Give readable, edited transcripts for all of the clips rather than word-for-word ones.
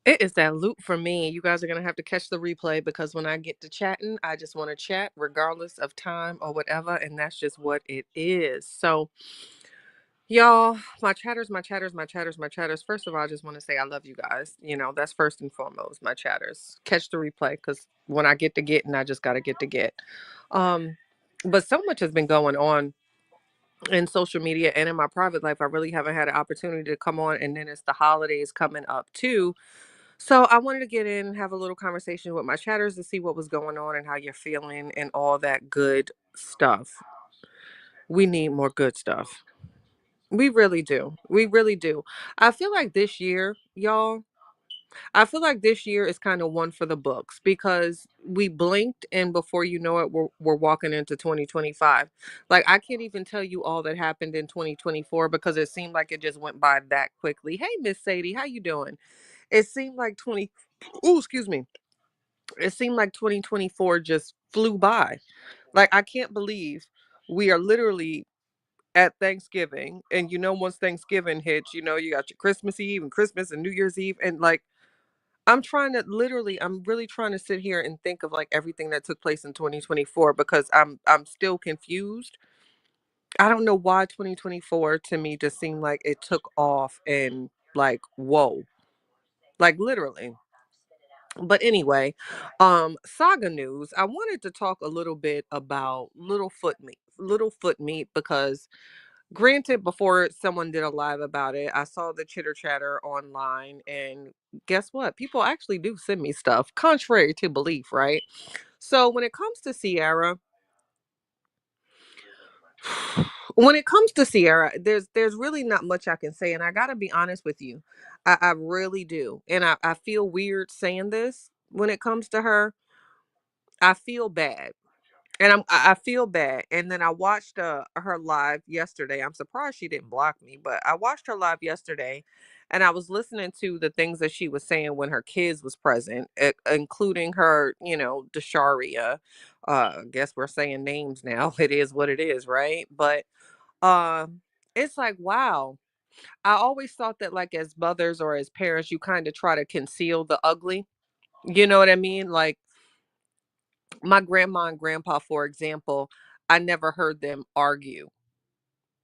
It is that loop for me. You guys are going to have to catch the replay because when I get to chatting, I just want to chat regardless of time or whatever. And that's just what it is. So, y'all, my chatters, my chatters, my chatters, my chatters. First of all, I just want to say I love you guys. That's first and foremost, my chatters. Catch the replay because when I get to getting, I just got to get to get. Um, but so much has been going on in social media and in my private life. I really haven't had an opportunity to come on. And then it's the holidays coming up too. So I wanted to get in, have a little conversation with my chatters to see what was going on and how you're feeling and all that good stuff. We need more good stuff. We really do. We really do. I feel like this year, y'all, I feel like this year is kind of one for the books because we blinked and before you know it, we're walking into 2025. Like, I can't even tell you all that happened in 2024 because it seemed like it just went by that quickly. Hey, Miss Sadie, how you doing? It seemed like 20, oh, excuse me. It seemed like 2024 just flew by. Like, I can't believe we are literally at Thanksgiving. And once Thanksgiving hits, you got your Christmas Eve and Christmas and New Year's Eve. And like, I'm really trying to sit here and think of like everything that took place in 2024 because I'm still confused. I don't know why 2024 to me just seemed like it took off and like, whoa, like literally. But anyway, saga news. I wanted to talk a little bit about Little foot meat because granted before someone did a live about it, I saw the chitter chatter online and guess what? People actually do send me stuff contrary to belief, right? So when it comes to Sierra, there's really not much I can say, and I gotta be honest with you, I really do, and I feel weird saying this when it comes to her. I feel bad. And I feel bad. And then I watched her live yesterday. I'm surprised she didn't block me, but I watched her live yesterday and I was listening to the things that she was saying when her kids was present, including her, Desharia. I guess we're saying names now. It is what it is, right? But it's like, wow. I always thought that like as mothers or as parents, you kind of try to conceal the ugly. You know what I mean? Like my grandma and grandpa, for example, I never heard them argue.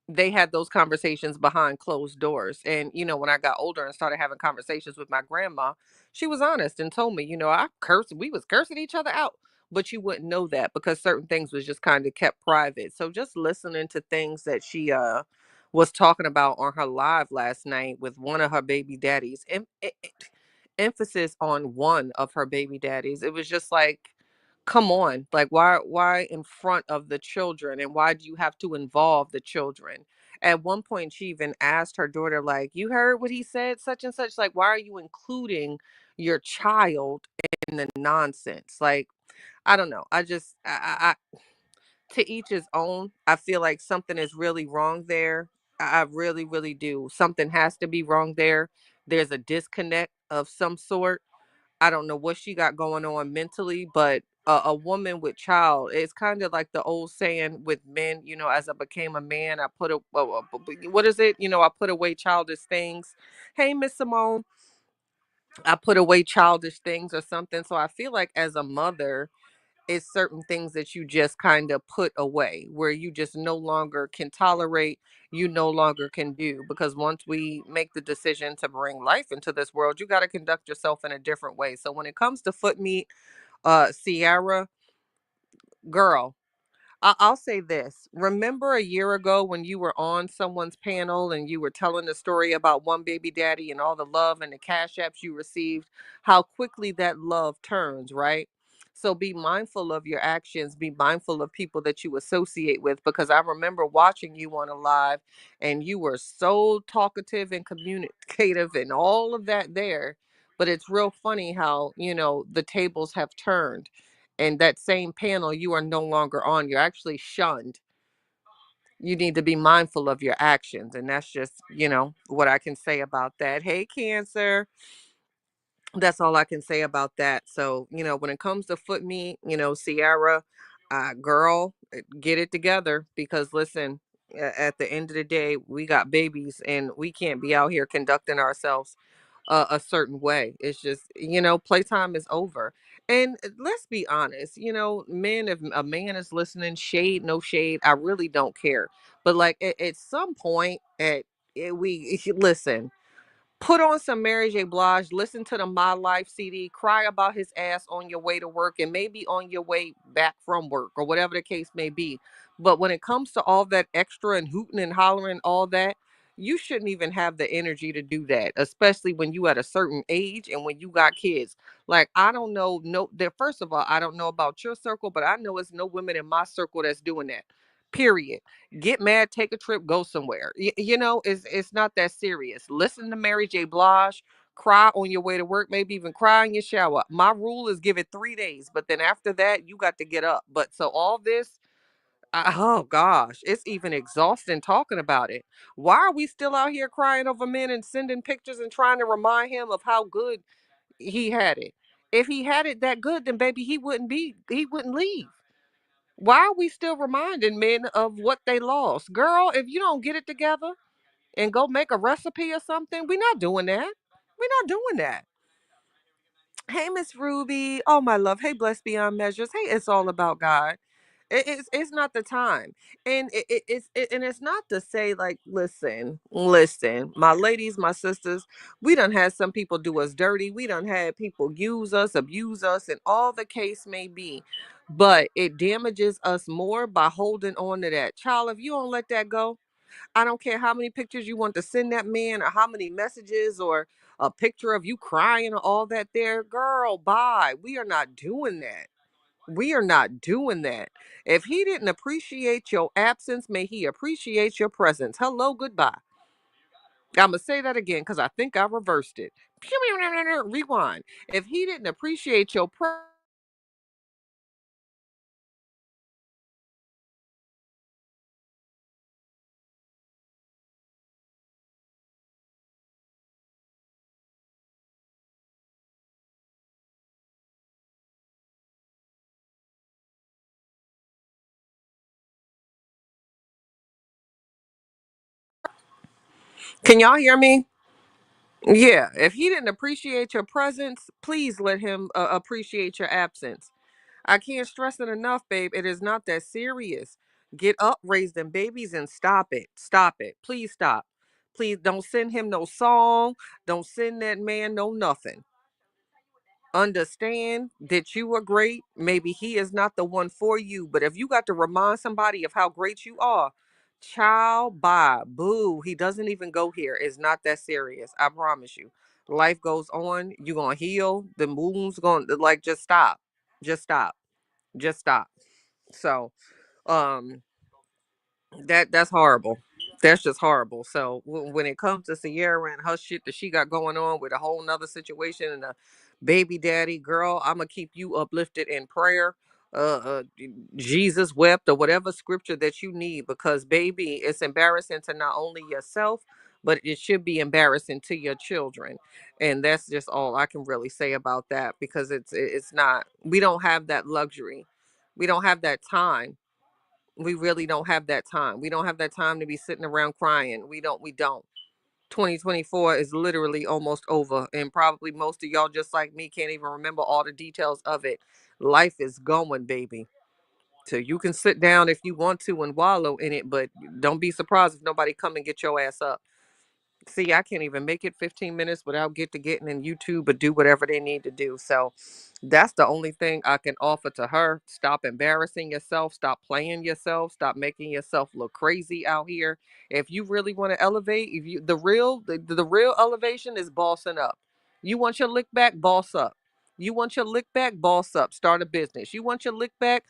They had those conversations behind closed doors. And, when I got older and started having conversations with my grandma, she was honest and told me, we was cursing each other out. But you wouldn't know that because certain things was just kind of kept private. So just listening to things that she was talking about on her live last night with one of her baby daddies, emphasis on one of her baby daddies. It was just like, come on, like why in front of the children and why do you have to involve the children? At one point she even asked her daughter, like, you heard what he said, such and such, like why are you including your child in the nonsense? Like, I don't know. I just I to each his own. I feel like something is really wrong there. I really, really do. Something has to be wrong there. There's a disconnect of some sort. I don't know what she got going on mentally, but a woman with child, it's kind of like the old saying with men, as I became a man, I put a, what is it? I put away childish things. Hey, Miss Simone, I put away childish things or something. So I feel like as a mother, it's certain things that you just kind of put away where you just no longer can tolerate, you no longer can do because once we make the decision to bring life into this world, you got to conduct yourself in a different way. So when it comes to foot meat, Sierra, girl, I'll say this. Remember a year ago when you were on someone's panel and you were telling the story about one baby daddy and all the love and the cash apps you received, how quickly that love turns, right? So be mindful of your actions, be mindful of people that you associate with because I remember watching you on a live and you were so talkative and communicative and all of that there. But it's real funny how, the tables have turned and that same panel you are no longer on, you're actually shunned. You need to be mindful of your actions, and that's just what I can say about that. Hey, Cancer, that's all I can say about that. So when it comes to foot meat, Sierra, girl, get it together because listen, at the end of the day we got babies and we can't be out here conducting ourselves a certain way. It's just, playtime is over. And let's be honest, men, if a man is listening, shade, no shade, I really don't care. But like at some point, we listen, put on some Mary J. Blige, listen to the My Life CD, cry about his ass on your way to work and maybe on your way back from work or whatever the case may be. But when it comes to all that extra and hooting and hollering, all that, you shouldn't even have the energy to do that, especially when you at a certain age and when you got kids. Like, I don't know, no, that first of all, I don't know about your circle, but I know it's no women in my circle that's doing that. Period. Get mad, take a trip, go somewhere. It's not that serious. Listen to Mary J. Blige, cry on your way to work, maybe even cry in your shower. My rule is give it 3 days, but then after that, you got to get up. But so all this, oh gosh, it's even exhausting talking about it. Why are we still out here crying over men and sending pictures and trying to remind him of how good he had it? If he had it that good, then baby, he wouldn't leave. Why are we still reminding men of what they lost? Girl, if you don't get it together and go make a recipe or something, we're not doing that. We're not doing that. Hey, Miss Ruby. Oh, my love. Hey, Blessed Beyond Measures. Hey, it's all about God. It's not the time, and and it's not to say like, listen, my ladies, my sisters, we done had some people do us dirty. We done had people use us, abuse us, and all the case may be, but it damages us more by holding on to that. Child, if you don't let that go, I don't care how many pictures you want to send that man or how many messages or a picture of you crying or all that there, girl, bye. We are not doing that. We are not doing that. If he didn't appreciate your absence, may he appreciate your presence. Hello, goodbye. I'm going to say that again because I think I reversed it. Rewind. If he didn't appreciate your presence, can y'all hear me? Yeah, if he didn't appreciate your presence, please let him appreciate your absence. I can't stress it enough, babe. It is not that serious. Get up, raise them babies, and stop it. Stop it. Please stop. Please don't send him no song. Don't send that man no nothing. Understand that you are great. Maybe he is not the one for you, but if you got to remind somebody of how great you are, child, bye, boo. He doesn't even go here. It's not that serious. I promise you. Life goes on. You're gonna heal. The wounds going to like just stop. Just stop. Just stop. So, um, that's horrible. That's just horrible. So when it comes to Sierra and her shit that she got going on with a whole nother situation and a baby daddy, girl, I'm gonna keep you uplifted in prayer. Uh, uh Jesus wept or whatever scripture that you need, because baby, it's embarrassing to not only yourself, but it should be embarrassing to your children. And that's just all I can really say about that, because it's not, we don't have that luxury. We don't have that time. We really don't have that time. We don't have that time to be sitting around crying. We don't. 2024 is literally almost over, and probably most of y'all, just like me, can't even remember all the details of it. Life is going, baby. So you can sit down if you want to and wallow in it, but don't be surprised if nobody come and get your ass up. See, I can't even make it 15 minutes without getting in YouTube or do whatever they need to do. So that's the only thing I can offer to her. Stop embarrassing yourself. Stop playing yourself. Stop making yourself look crazy out here. If you really want to elevate, if you the real elevation is bossing up. You want your lick back, boss up. You want your lick back, boss up. Start a business. You want your lick back,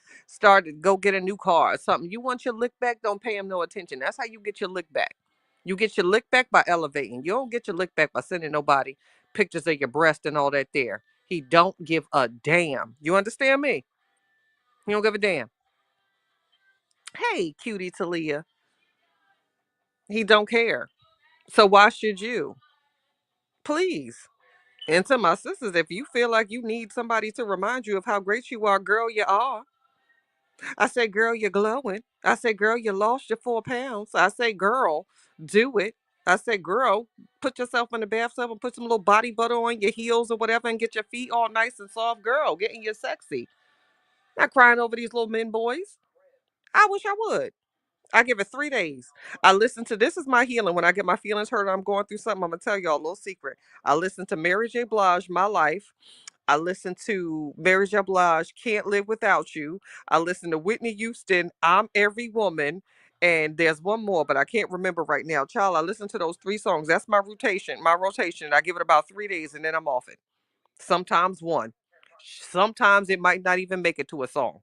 go get a new car or something. You want your lick back, don't pay him no attention. That's how you get your lick back. You get your lick back by elevating. You don't get your lick back by sending nobody pictures of your breast and all that there. He don't give a damn. You understand me? He don't give a damn. Hey, cutie Talia. He don't care. So why should you? Please. And to my sisters, if you feel like you need somebody to remind you of how great you are, girl, you are. I say, girl, you're glowing. I say, girl, you lost your 4 pounds. I say, girl, do it. I said, girl, put yourself in the bathtub and put some little body butter on your heels or whatever and get your feet all nice and soft. Girl, getting you sexy. Not crying over these little men boys. I wish I would. I give it 3 days. I listen to This Is My Healing. When I get my feelings hurt, I'm going through something. I'm gonna tell y'all a little secret. I listen to Mary J. Blige, My Life. I listen to Mary J. Blige, Can't Live Without You. I listen to Whitney Houston, I'm Every Woman. And there's one more, but I can't remember right now. Child, I listen to those 3 songs. That's my rotation. My rotation. I give it about 3 days and then I'm off it. Sometimes one. Sometimes it might not even make it to a song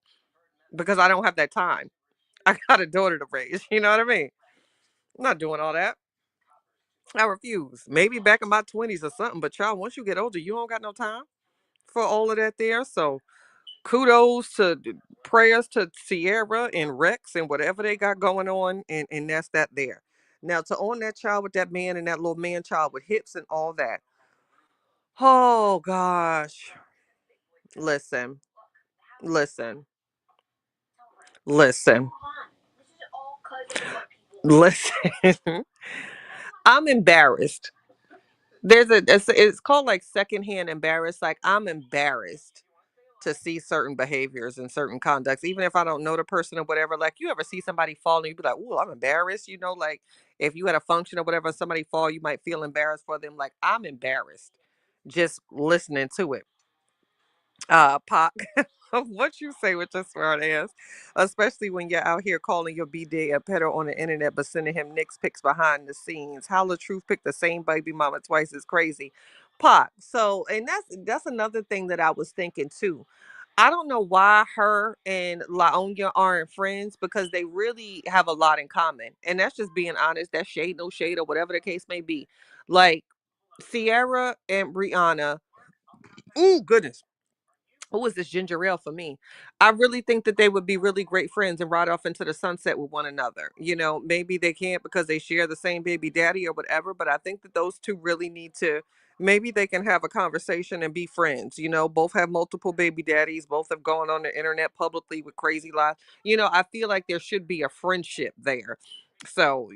because I don't have that time. I got a daughter to raise. You know what I mean? I'm not doing all that. I refuse. Maybe back in my 20s or something, but child, once you get older, you don't got no time for all of that there. So kudos to prayers to Sierra and Rex and whatever they got going on, and that's that there. Now to own that child with that man and that little man child with hips and all that. Oh gosh. Listen, listen, listen, listen. I'm embarrassed. It's called like secondhand embarrassed. Like I'm embarrassed to see certain behaviors and certain conducts, even if I don't know the person or whatever. Like you ever see somebody fall and you be like, "Oh, I'm embarrassed." Like if you had a function or whatever, and somebody fall, you might feel embarrassed for them. Like I'm embarrassed just listening to it. Pop, what you say with your smart ass, especially when you're out here calling your B-day a pedo on the internet, but sending him Nick's pics behind the scenes. How the truth picked the same baby mama twice is crazy. Pop. So, and that's another thing that I was thinking too. I don't know why her and Laonya aren't friends because they really have a lot in common. And that's just being honest. That's shade, no shade, or whatever the case may be. Like Sierra and Brianna. Oh, goodness, who is this ginger ale for me? I really think that they would be really great friends and ride off into the sunset with one another. Maybe they can't because they share the same baby daddy or whatever, but I think that those two really need to, maybe they can have a conversation and be friends. Both have multiple baby daddies, both have gone on the internet publicly with crazy lies. I feel like there should be a friendship there. So,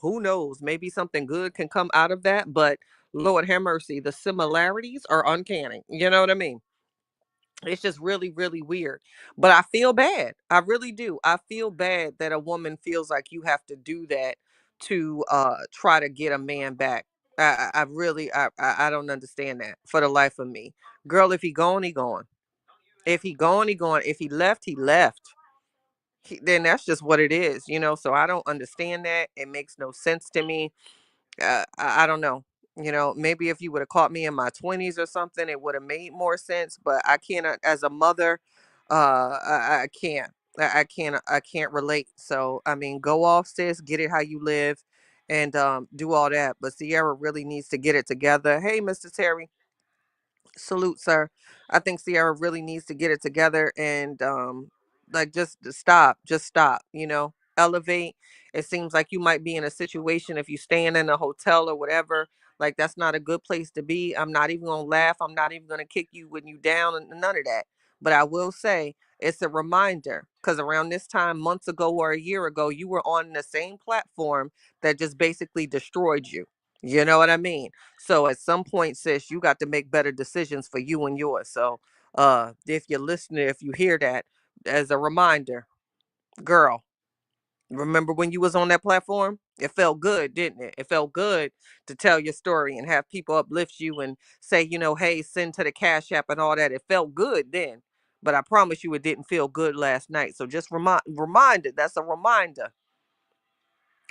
who knows? Maybe something good can come out of that, but Lord have mercy, the similarities are uncanny. You know what I mean? It's just really, really weird. But I feel bad. I really do. I feel bad that a woman feels like you have to do that to try to get a man back. I really I don't understand that for the life of me. Girl, if he gone, he gone. If he gone, he gone. If he left, he left. Then that's just what it is. So I don't understand that. It makes no sense to me. I don't know. Maybe if you would have caught me in my 20s or something, it would have made more sense. But I can't, as a mother, I can't. I can't relate. So I mean, go off, sis. Get it how you live, and do all that. But Sierra really needs to get it together. Hey, Mr. Terry. Salute, sir. I think Sierra really needs to get it together and like just to stop, just stop, elevate. It seems like you might be in a situation if you staying in a hotel or whatever, like that's not a good place to be. I'm not even gonna laugh. I'm not even gonna kick you when you down and none of that. But I will say it's a reminder because around this time, months ago or a year ago, you were on the same platform that just basically destroyed you. You know what I mean? So at some point, sis, you got to make better decisions for you and yours. So if you're listening, if you hear that, as a reminder, girl, remember when you was on that platform? It felt good, didn't it? It felt good to tell your story and have people uplift you and say, hey, send to the Cash App and all that. It felt good then. But I promise you it didn't feel good last night. So just reminded, that's a reminder.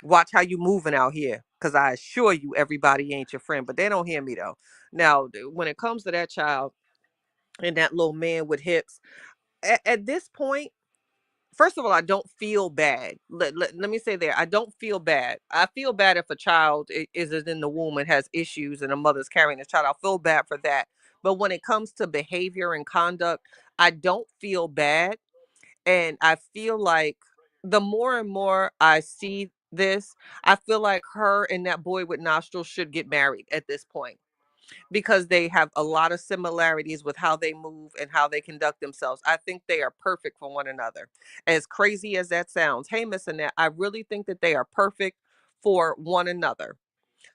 Watch how you moving out here, because I assure you everybody ain't your friend, but they don't hear me though. Now when it comes to that child and that little man with hips, at this point, first of all, I don't feel bad. Let me say there, I don't feel bad. I feel bad if a child is in the womb and has issues and a mother's carrying a child. I'll feel bad for that. But when it comes to behavior and conduct, I don't feel bad. And I feel like the more and more I see this, I feel like her and that boy with nostrils should get married at this point because they have a lot of similarities with how they move and how they conduct themselves. I think they are perfect for one another. As crazy as that sounds, hey, Miss Annette, I really think that they are perfect for one another.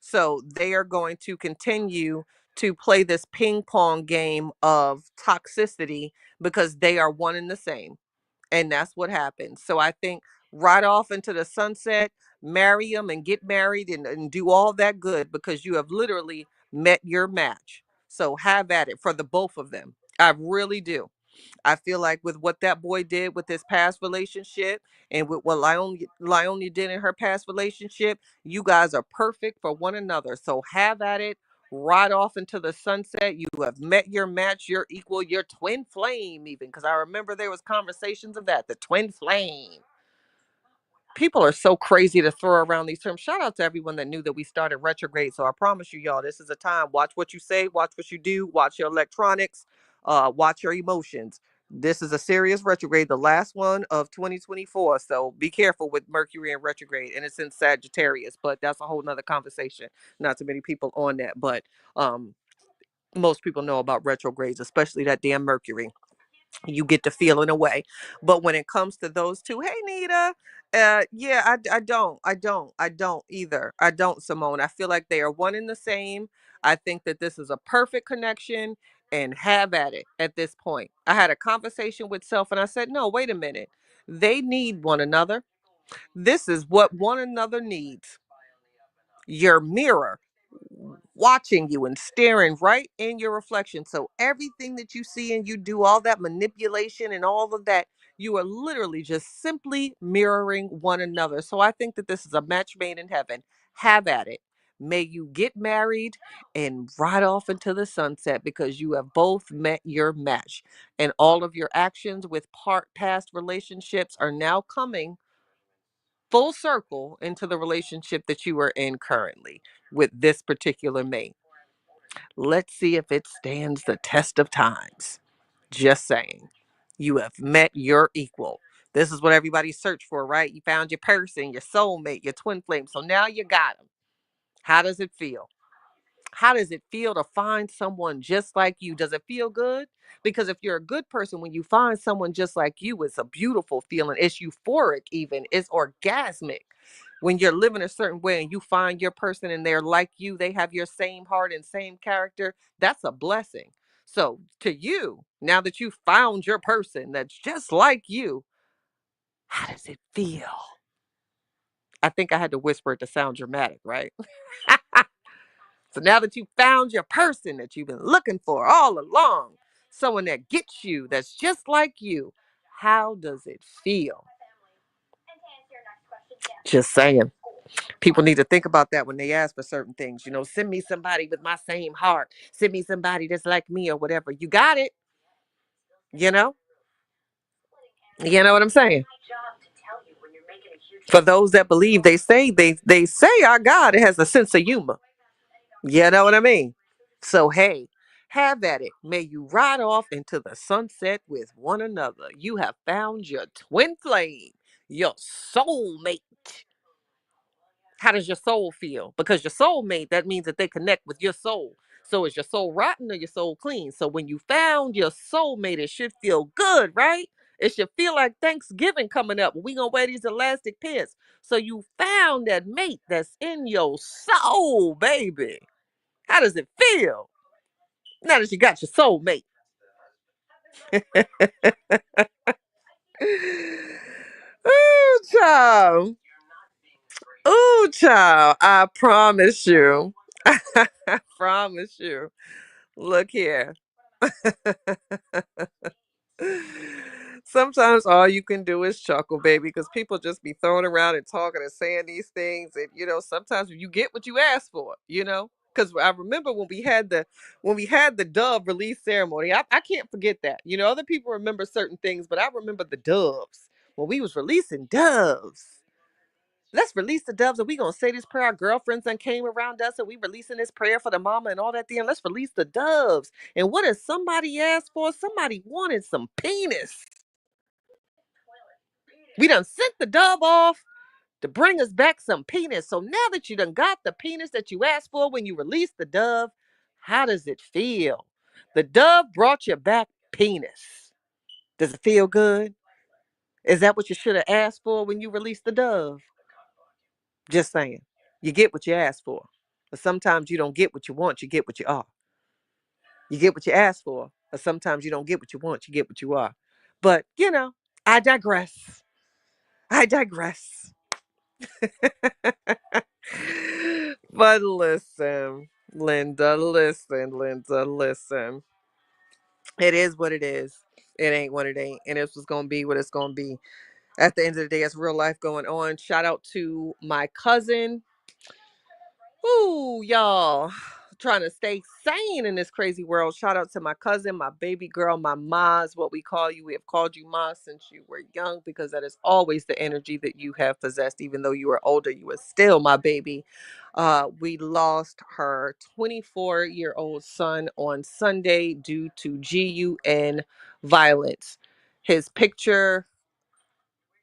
So they are going to continue to play this ping pong game of toxicity because they are one and the same. And that's what happens. So I think right off into the sunset, marry them and get married and do all that good because you have literally met your match. So have at it for the both of them. I really do. I feel like with what that boy did with his past relationship and with what Lyonia did in her past relationship, you guys are perfect for one another. So have at it. Ride off into the sunset. You have met your match, your equal, your twin flame, even because I remember there was conversations of that, the twin flame. People are so crazy to throw around these terms. Shout out to everyone that knew that we started retrograde. So I promise you, y'all, this is a time. Watch what you say, watch what you do, watch your electronics, watch your emotions. This is a serious retrograde, the last one of 2024. So be careful with Mercury in retrograde, and it's in Sagittarius, but that's a whole nother conversation. Not too many people on that, but most people know about retrogrades, especially that damn Mercury. You get to feel in a way. But when it comes to those two, hey Nita, yeah, I don't either. I don't, Simone. I feel like they are one and the same. I think that this is a perfect connection and have at it at this point. I had a conversation with self and I said, no, wait a minute. They need one another. This is what one another needs. Your mirror watching you and staring right in your reflection. So everything that you see and you do, all that manipulation and all of that, you are literally just simply mirroring one another. So I think that this is a match made in heaven. Have at it. May you get married and ride off into the sunset because you have both met your match. And all of your actions with past relationships are now coming full circle into the relationship that you are in currently with this particular mate. Let's see if it stands the test of times. Just saying. You have met your equal. This is what everybody searched for, right? You found your person, your soulmate, your twin flame. So now you got them. How does it feel? How does it feel to find someone just like you? Does it feel good? Because if you're a good person, when you find someone just like you, it's a beautiful feeling. It's euphoric, even. It's orgasmic. When you're living a certain way and you find your person and they're like you, they have your same heart and same character, that's a blessing. So, to you, now that you found your person that's just like you, how does it feel? I think I had to whisper it to sound dramatic, right? So now that you found your person that you've been looking for all along, someone that gets you, that's just like you, how does it feel? Just saying. People need to think about that when they ask for certain things. You know, send me somebody with my same heart. Send me somebody that's like me or whatever. You got it. You know? You know what I'm saying? For those that believe, they say our God has a sense of humor. You know what I mean? So, hey, have at it. May you ride off into the sunset with one another. You have found your twin flame, your soulmate. How does your soul feel? Because your soulmate, that means that they connect with your soul. So, is your soul rotten or your soul clean? So, when you found your soulmate, it should feel good, right? It should feel like Thanksgiving coming up. We gonna wear these elastic pants. So you found that mate that's in your soul, baby. How does it feel? Now that you got your soulmate. Ooh, child. Ooh, child. I promise you. I promise you. Look here. Sometimes all you can do is chuckle, baby, because people just be throwing around and talking and saying these things, and sometimes you get what you ask for, Because I remember when we had the Dove release ceremony, I can't forget that. Other people remember certain things, but I remember the Doves when we was releasing Doves. Let's release the doves and we gonna say this prayer. Our girlfriends that came around us and we releasing this prayer for the mama and all that thing. Let's release the doves. And what does somebody ask for? Somebody wanted some penis. We done sent the dove off to bring us back some penis. So now that you done got the penis that you asked for when you released the dove, how does it feel? The dove brought you back penis. Does it feel good? Is that what you should have asked for when you released the dove? Just saying. You get what you asked for. But sometimes you don't get what you want, you get what you are. You get what you ask for. But sometimes you don't get what you want, you get what you are. But, I digress. I digress. But listen, Linda, listen. It is what it is. It ain't what it ain't. And it's what's going to be what it's going to be. At the end of the day, it's real life going on. Shout out to my cousin. Ooh, y'all. Trying to stay sane in this crazy world. Shout out to my cousin, my baby girl, my ma is what we call you. We have called you ma since you were young because that is always the energy that you have possessed. Even though you were older, you were still my baby. We lost her 24-year-old son on Sunday due to GUN violence. His picture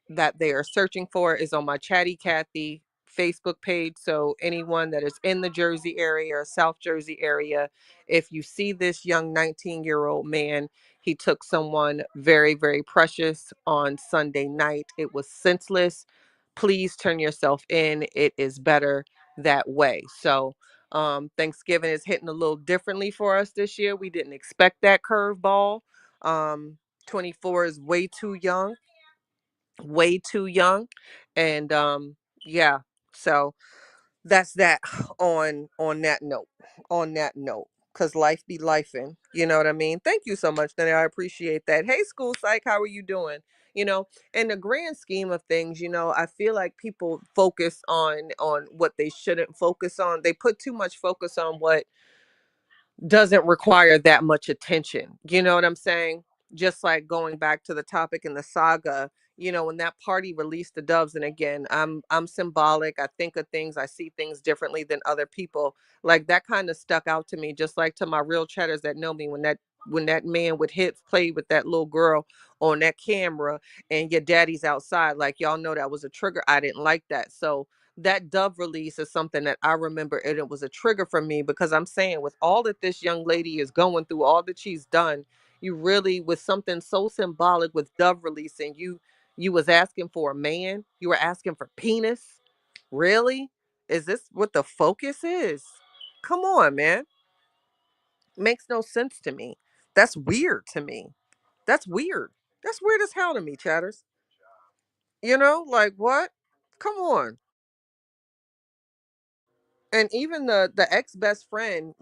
that they are searching for is on my Chatty Cathy Facebook page. So anyone that is in the Jersey area or South Jersey area, if you see this young 19-year-old man, he took someone very, very precious on Sunday night. It was senseless. Please turn yourself in. It is better that way. So Thanksgiving is hitting a little differently for us this year. We didn't expect that curveball. 24 is way too young, and yeah, so that's that on that note because life be lifing, you know what I mean. Thank you so much, Danny. I appreciate that. Hey, school psych, how are you doing? In the grand scheme of things, I feel like people focus on what they shouldn't focus on. They put too much focus on what doesn't require that much attention. You know what I'm saying? Just like going back to the topic in the saga, when that party released the doves, and again, I'm symbolic. I think of things, I see things differently than other people. Like that kind of stuck out to me, just like to my real chatters that know me when that man would hit play with that little girl on that camera and your daddy's outside, like y'all know that was a trigger. I didn't like that. So that dove release is something that I remember, and it was a trigger for me because I'm saying with all that this young lady is going through, all that she's done, you really with something so symbolic with dove releasing, you was asking for a man, you were asking for penis. Really? Is this what the focus is? Come on, man. Makes no sense to me. That's weird to me. That's weird. That's weird as hell to me, chatters. Like what? Come on. And even the ex best friend,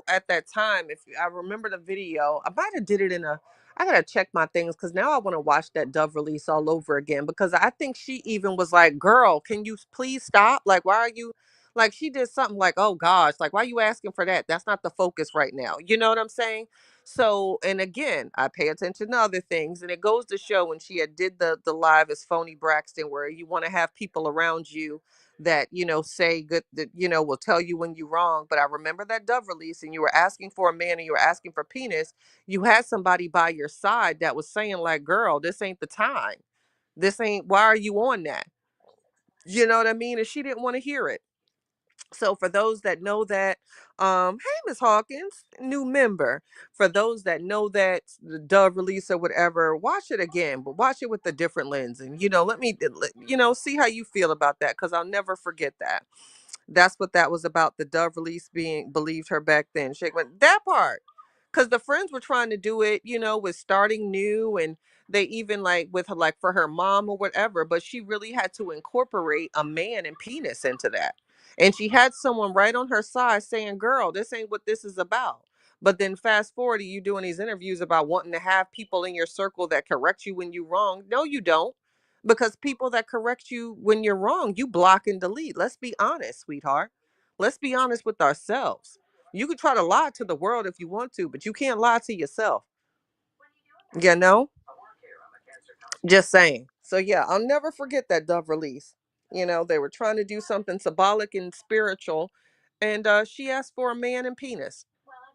at that time, if I remember the video, I might have did it in a. I gotta check my things because now I want to watch that Dove release all over again because I think she even was like, "Girl, can you please stop? Like, why are you?" Like she did something like, "Oh gosh, like why are you asking for that? That's not the focus right now." You know what I'm saying? So, and again, I pay attention to other things, and it goes to show when she had did the live as Phony Braxton, where you want to have people around you that say good, that will tell you when you're wrong. But I remember that dove release and you were asking for a man and you were asking for penis. You had somebody by your side that was saying like, girl, this ain't the time. This ain't, why are you on that? You know what I mean? And she didn't want to hear it. So for those that know that, hey, Miss Hawkins, new member. For those that know that the dove release or whatever, watch it again, but watch it with a different lens. And let me see how you feel about that, because I'll never forget that. That's what that was about. The dove release being believed her back then. Shake went that part. Because the friends were trying to do it, with starting new, and they even like with her, like for her mom or whatever, but she really had to incorporate a man and penis into that. And she had someone right on her side saying, girl, this ain't what this is about. But then fast forward to you doing these interviews about wanting to have people in your circle that correct you when you're wrong. No, you don't, because people that correct you when you're wrong, you block and delete. Let's be honest, sweetheart. Let's be honest with ourselves. You can try to lie to the world if you want to, but you can't lie to yourself. You know? Just saying. So yeah, I'll never forget that Dove release. They were trying to do something symbolic and spiritual, and she asked for a man and penis.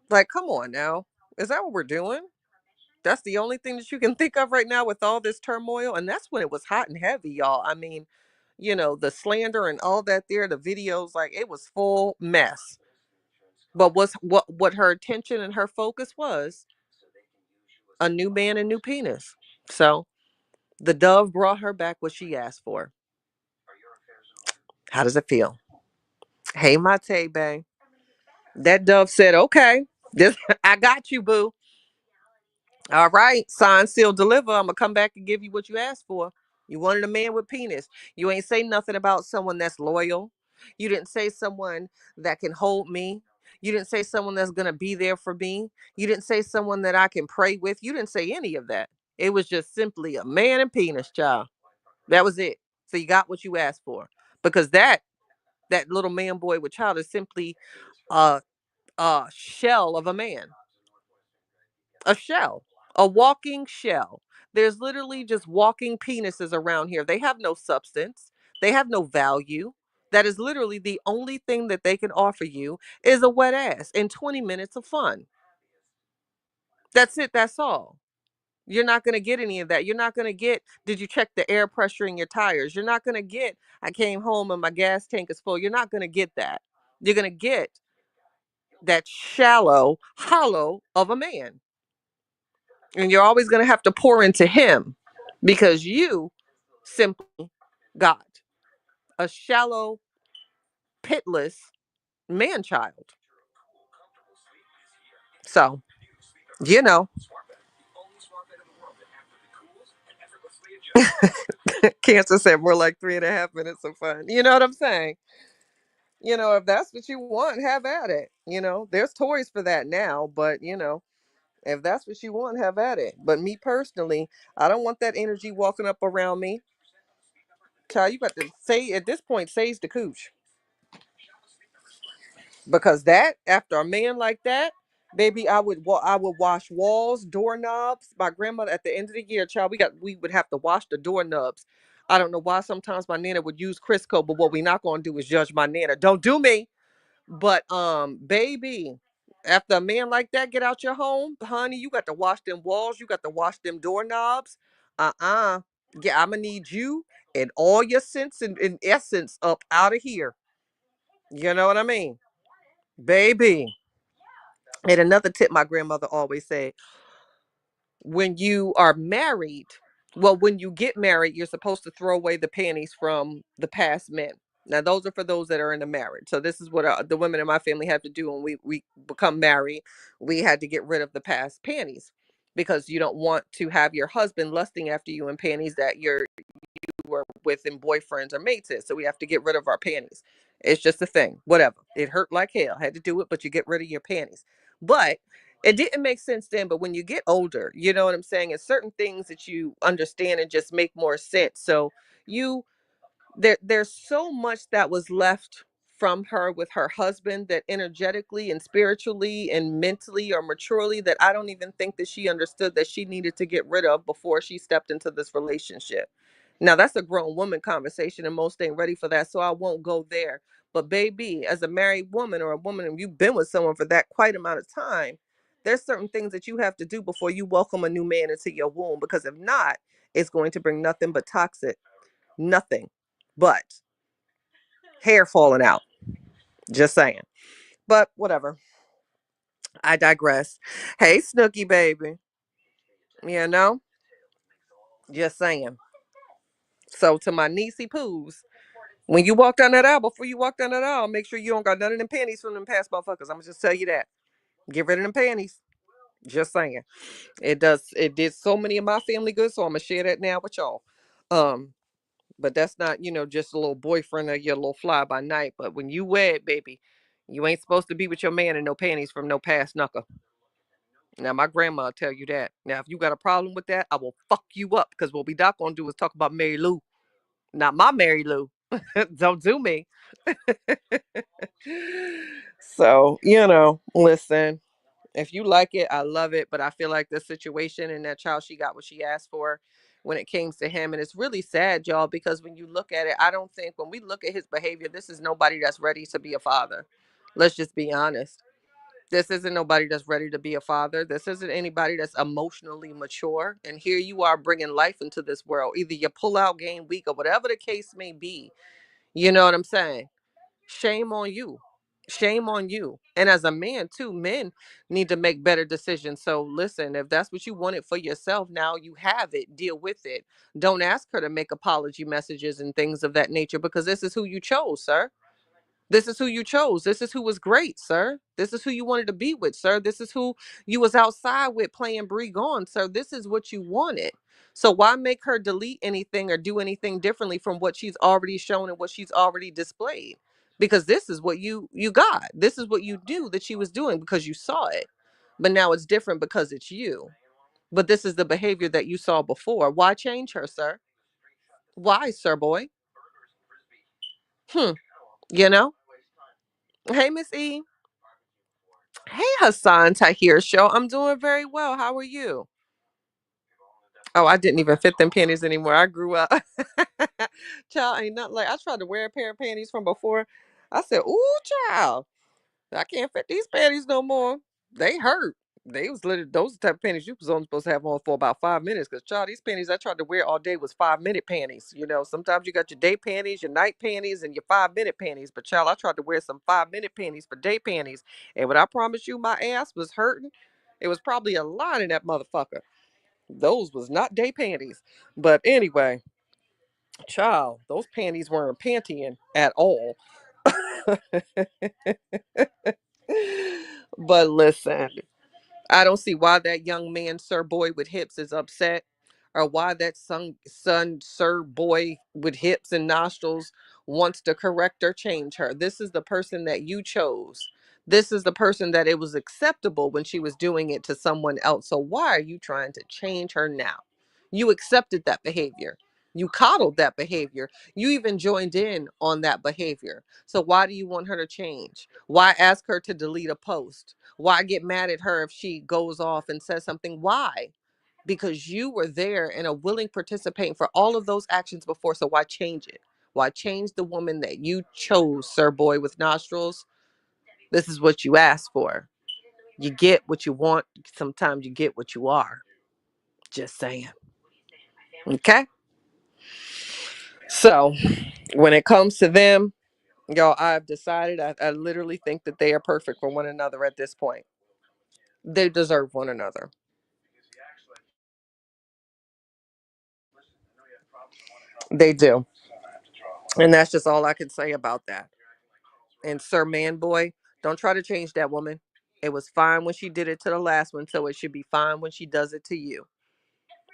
Like, come on now. Is that what we're doing? That's the only thing that you can think of right now with all this turmoil. And that's when it was hot and heavy, y'all. I mean, the slander and all that there, the videos, like it was full mess. But what her attention and her focus was a new man and new penis. So the dove brought her back what she asked for. How does it feel? Hey, Mate, bae. That dove said, okay, this I got you, boo. All right, sign, seal, deliver. I'm gonna come back and give you what you asked for. You wanted a man with penis. You ain't say nothing about someone that's loyal. You didn't say someone that can hold me. You didn't say someone that's gonna be there for me. You didn't say someone that I can pray with. You didn't say any of that. It was just simply a man and penis, child. That was it. So you got what you asked for. Because that little man boy with child is simply a shell of a man. A shell, a walking shell. There's literally just walking penises around here. They have no substance, they have no value. That is literally the only thing that they can offer you is a wet ass and 20 minutes of fun. That's it. That's all. You're not going to get any of that. You're not going to get, did you check the air pressure in your tires? You're not going to get, I came home and my gas tank is full. You're not going to get that. You're going to get that shallow hollow of a man. And you're always going to have to pour into him because you simply got a shallow, pitless man child. So, you know, Cancer said more like 3.5 minutes of fun. You know what I'm saying? If that's what you want, have at it. There's toys for that now, but if that's what you want, have at it. But me personally, I don't want that energy walking up around me. Child, you got to say at this point, sage the cooch. Because that after a man like that, baby, I would wash walls, doorknobs. My grandmother at the end of the year, child, we would have to wash the doorknobs. I don't know why sometimes my nana would use Crisco, but what we not gonna do is judge my nana. Don't do me. But baby, after a man like that get out your home, honey, you got to wash them walls, you got to wash them doorknobs. Yeah, I'ma need you and all your sense and essence up out of here. You know what I mean? Baby. And another tip my grandmother always said, when you are married, well, when you get married, you're supposed to throw away the panties from the past men. Now, those are for those that are in a marriage. So this is what the women in my family have to do when we become married. We had to get rid of the past panties because you don't want to have your husband lusting after you in panties that you were with in boyfriends or mates is. So we have to get rid of our panties. It's just a thing. Whatever. It hurt like hell. Had to do it, but you get rid of your panties. But it didn't make sense then. But when you get older, you know what I'm saying? It's certain things that you understand and just make more sense. So you there's so much that was left from her with her husband that energetically and spiritually and mentally or maturely that I don't even think that she understood that she needed to get rid of before she stepped into this relationship. Now that's a grown woman conversation and most ain't ready for that, so I won't go there. But baby, as a married woman or a woman and you've been with someone for that quite amount of time, there's certain things that you have to do before you welcome a new man into your womb, because if not, it's going to bring nothing but toxic, nothing but hair falling out. Just saying. But whatever. I digress. Hey, Snooky baby. You know, just saying. So to my niecey poos, when you walk down that aisle, before you walk down that aisle, make sure you don't got none of them panties from them past motherfuckers. I'm gonna just tell you that. Get rid of them panties. Just saying. It did so many of my family good, so I'm gonna share that now with y'all. Um, but that's not, just a little boyfriend or your little fly by night. But when you wed, baby, you ain't supposed to be with your man in no panties from no past knuckle. Now, my grandma will tell you that. Now, if you got a problem with that, I will fuck you up because what we not gonna do is talk about Mary Lou. Not my Mary Lou. Don't do me. So, listen, if you like it, I love it. But I feel like the situation and that child, she got what she asked for when it came to him. And it's really sad, y'all, because when you look at it, I don't think when we look at his behavior, this is nobody that's ready to be a father. Let's just be honest. This isn't nobody that's ready to be a father. This isn't anybody that's emotionally mature. And here you are bringing life into this world. Either you pull out game weak or whatever the case may be. You know what I'm saying? Shame on you. Shame on you. And as a man, too, men need to make better decisions. So listen, if that's what you wanted for yourself, now you have it. Deal with it. Don't ask her to make apology messages and things of that nature because this is who you chose, sir. This is who you chose. This is who was great, sir. This is who you wanted to be with, sir. This is who you was outside with playing Brie Gone, sir. This is what you wanted. So why make her delete anything or do anything differently from what she's already shown and what she's already displayed? Because this is what you got. This is what you knew that she was doing because you saw it. But now it's different because it's you. But this is the behavior that you saw before. Why change her, sir? Why, sir boy? Hmm. You know? Hey, Miss E. Hey, Hassan Tahir Show. I'm doing very well. How are you? Oh, I didn't even fit them panties anymore. I grew up. Child, ain't nothing like I tried to wear a pair of panties from before. I said, ooh, child, I can't fit these panties no more. They hurt. They was literally those type of panties you was only supposed to have on for about 5 minutes. Cause child, these panties I tried to wear all day was 5 minute panties. You know, sometimes you got your day panties, your night panties, and your 5 minute panties. But child, I tried to wear some 5 minute panties for day panties. And when I promise you my ass was hurting, it was probably a line in that motherfucker. Those was not day panties. But anyway, child, those panties weren't pantying at all. But listen, I don't see why that young man, Sir Boy with hips, is upset, or why that son, Sir Boy with hips and nostrils, wants to correct or change her. This is the person that you chose. This is the person that it was acceptable when she was doing it to someone else. So why are you trying to change her now? You accepted that behavior. You coddled that behavior. You even joined in on that behavior. So why do you want her to change? Why ask her to delete a post? Why get mad at her if she goes off and says something? Why? Because you were there and a willing participant for all of those actions before. So why change it? Why change the woman that you chose, Sir Boy with nostrils? This is what you asked for. You get what you want. Sometimes you get what you are. Just saying. Okay. So when it comes to them, y'all, I've decided I literally think that they are perfect for one another at this point. They deserve one another. They do. And that's just all I can say about that. And Sir Man Boy, don't try to change that woman. It was fine when she did it to the last one, so it should be fine when she does it to you.